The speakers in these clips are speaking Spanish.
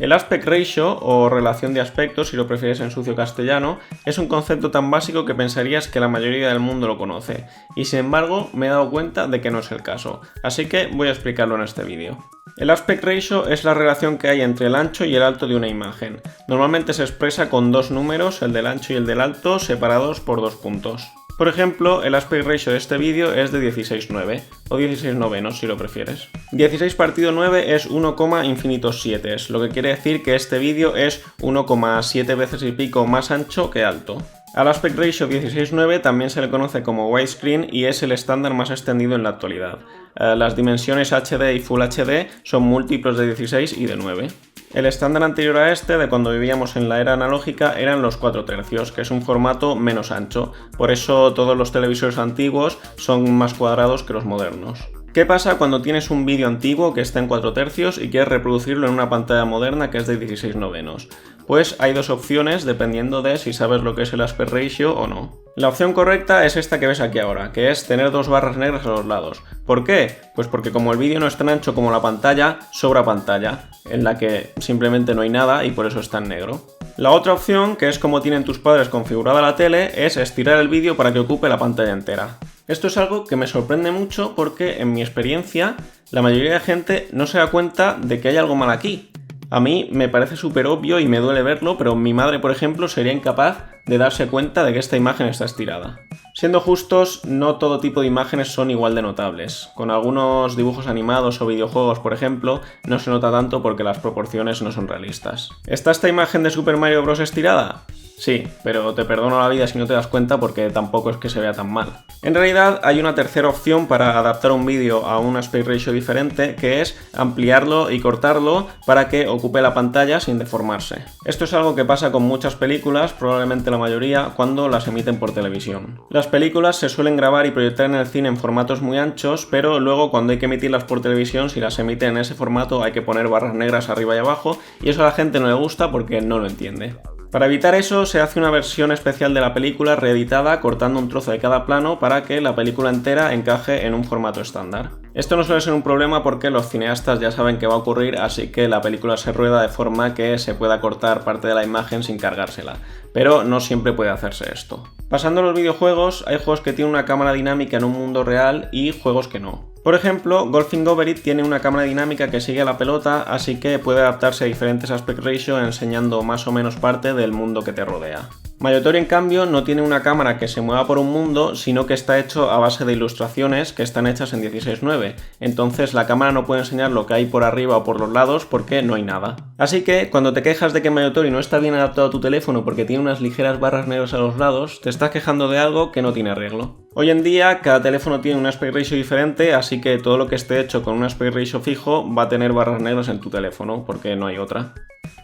El aspect ratio, o relación de aspectos si lo prefieres en sucio castellano, es un concepto tan básico que pensarías que la mayoría del mundo lo conoce, y sin embargo me he dado cuenta de que no es el caso, así que voy a explicarlo en este vídeo. El aspect ratio es la relación que hay entre el ancho y el alto de una imagen. Normalmente se expresa con dos números, el del ancho y el del alto, separados por 2 puntos. Por ejemplo, el aspect ratio de este vídeo es de 16:9, o 16/9 si lo prefieres. 16 partido 9 es 1,7, lo que quiere decir que este vídeo es 1,7 veces y pico más ancho que alto. Al aspect ratio 16:9 también se le conoce como widescreen y es el estándar más extendido en la actualidad. Las dimensiones HD y Full HD son múltiplos de 16 y de 9. El estándar anterior a este, de cuando vivíamos en la era analógica, eran los 4 tercios, que es un formato menos ancho. Por eso todos los televisores antiguos son más cuadrados que los modernos. ¿Qué pasa cuando tienes un vídeo antiguo que está en 4 tercios y quieres reproducirlo en una pantalla moderna que es de 16/9? Pues hay dos opciones dependiendo de si sabes lo que es el aspect ratio o no. La opción correcta es esta que ves aquí ahora, que es tener 2 barras negras a los lados. ¿Por qué? Pues porque como el vídeo no es tan ancho como la pantalla, sobra pantalla, en la que simplemente no hay nada y por eso está en negro. La otra opción, que es como tienen tus padres configurada la tele, es estirar el vídeo para que ocupe la pantalla entera. Esto es algo que me sorprende mucho porque, en mi experiencia, la mayoría de gente no se da cuenta de que hay algo mal aquí. A mí me parece súper obvio y me duele verlo, pero mi madre, por ejemplo, sería incapaz de darse cuenta de que esta imagen está estirada. Siendo justos, no todo tipo de imágenes son igual de notables. Con algunos dibujos animados o videojuegos, por ejemplo, no se nota tanto porque las proporciones no son realistas. ¿Está esta imagen de Super Mario Bros. Estirada? Sí, pero te perdono la vida si no te das cuenta porque tampoco es que se vea tan mal. En realidad hay una tercera opción para adaptar un vídeo a un aspect ratio diferente, que es ampliarlo y cortarlo para que ocupe la pantalla sin deformarse. Esto es algo que pasa con muchas películas, probablemente la mayoría, cuando las emiten por televisión. Las películas se suelen grabar y proyectar en el cine en formatos muy anchos, pero luego cuando hay que emitirlas por televisión, si las emiten en ese formato hay que poner barras negras arriba y abajo, y eso a la gente no le gusta porque no lo entiende. Para evitar eso, se hace una versión especial de la película reeditada cortando un trozo de cada plano para que la película entera encaje en un formato estándar. Esto no suele ser un problema porque los cineastas ya saben que va a ocurrir, así que la película se rueda de forma que se pueda cortar parte de la imagen sin cargársela, pero no siempre puede hacerse esto. Pasando a los videojuegos, hay juegos que tienen una cámara dinámica en un mundo real y juegos que no. Por ejemplo, Golfing Over It tiene una cámara dinámica que sigue a la pelota, así que puede adaptarse a diferentes aspect ratio enseñando más o menos parte del mundo que te rodea. MayoTori, en cambio, no tiene una cámara que se mueva por un mundo, sino que está hecho a base de ilustraciones que están hechas en 16:9. Entonces la cámara no puede enseñar lo que hay por arriba o por los lados porque no hay nada. Así que cuando te quejas de que MayoTori no está bien adaptado a tu teléfono porque tiene unas ligeras barras negras a los lados, te estás quejando de algo que no tiene arreglo. Hoy en día cada teléfono tiene un aspect ratio diferente, así que todo lo que esté hecho con un aspect ratio fijo va a tener barras negras en tu teléfono, porque no hay otra.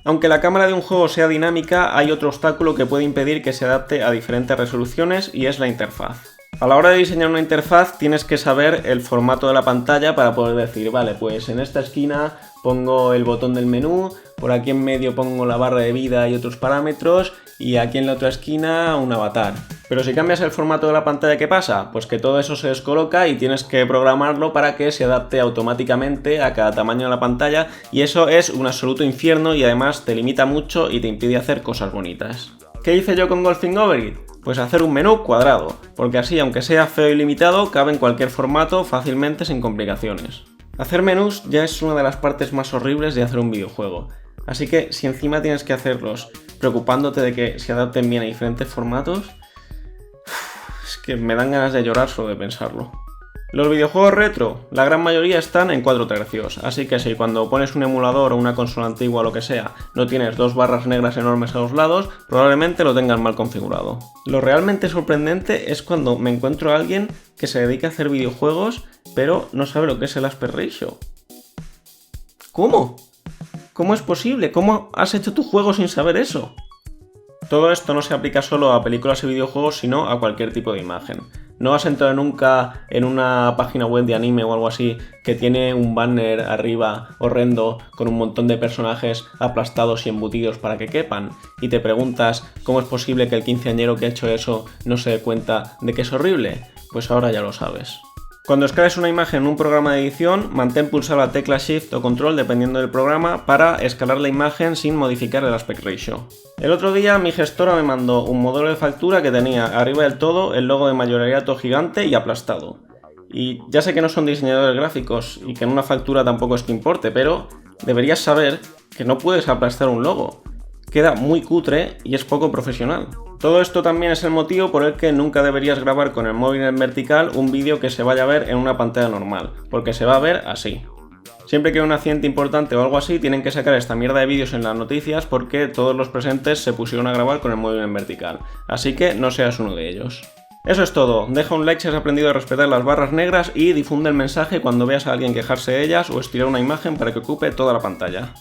Aunque la cámara de un juego sea dinámica, hay otro obstáculo que puede impedir que se adapte a diferentes resoluciones y es la interfaz. A la hora de diseñar una interfaz tienes que saber el formato de la pantalla para poder decir, vale, pues en esta esquina pongo el botón del menú, por aquí en medio pongo la barra de vida y otros parámetros y aquí en la otra esquina un avatar. Pero si cambias el formato de la pantalla, ¿qué pasa? Pues que todo eso se descoloca y tienes que programarlo para que se adapte automáticamente a cada tamaño de la pantalla y eso es un absoluto infierno y además te limita mucho y te impide hacer cosas bonitas. ¿Qué hice yo con Golfing Over It? Pues hacer un menú cuadrado, porque así, aunque sea feo y limitado, cabe en cualquier formato fácilmente sin complicaciones. Hacer menús ya es una de las partes más horribles de hacer un videojuego, así que si encima tienes que hacerlos preocupándote de que se adapten bien a diferentes formatos, es que me dan ganas de llorar solo de pensarlo. Los videojuegos retro, la gran mayoría están en 4 tercios, así que si cuando pones un emulador o una consola antigua o lo que sea, no tienes 2 barras negras enormes a los lados, probablemente lo tengan mal configurado. Lo realmente sorprendente es cuando me encuentro a alguien que se dedica a hacer videojuegos, pero no sabe lo que es el aspect ratio. ¿Cómo? ¿Cómo es posible? ¿Cómo has hecho tu juego sin saber eso? Todo esto no se aplica solo a películas y videojuegos, sino a cualquier tipo de imagen. ¿No has entrado nunca en una página web de anime o algo así que tiene un banner arriba horrendo con un montón de personajes aplastados y embutidos para que quepan? Y te preguntas cómo es posible que el quinceañero que ha hecho eso no se dé cuenta de que es horrible. Pues ahora ya lo sabes. Cuando escales una imagen en un programa de edición, mantén pulsada la tecla Shift o Control dependiendo del programa para escalar la imagen sin modificar el aspect ratio. El otro día mi gestora me mandó un modelo de factura que tenía arriba del todo el logo de Mayorariato gigante y aplastado. Y ya sé que no son diseñadores gráficos y que en una factura tampoco es que importe, pero deberías saber que no puedes aplastar un logo. Queda muy cutre y es poco profesional. Todo esto también es el motivo por el que nunca deberías grabar con el móvil en vertical un vídeo que se vaya a ver en una pantalla normal, porque se va a ver así. Siempre que hay un accidente importante o algo así, tienen que sacar esta mierda de vídeos en las noticias porque todos los presentes se pusieron a grabar con el móvil en vertical. Así que no seas uno de ellos. Eso es todo, deja un like si has aprendido a respetar las barras negras y difunde el mensaje cuando veas a alguien quejarse de ellas o estirar una imagen para que ocupe toda la pantalla.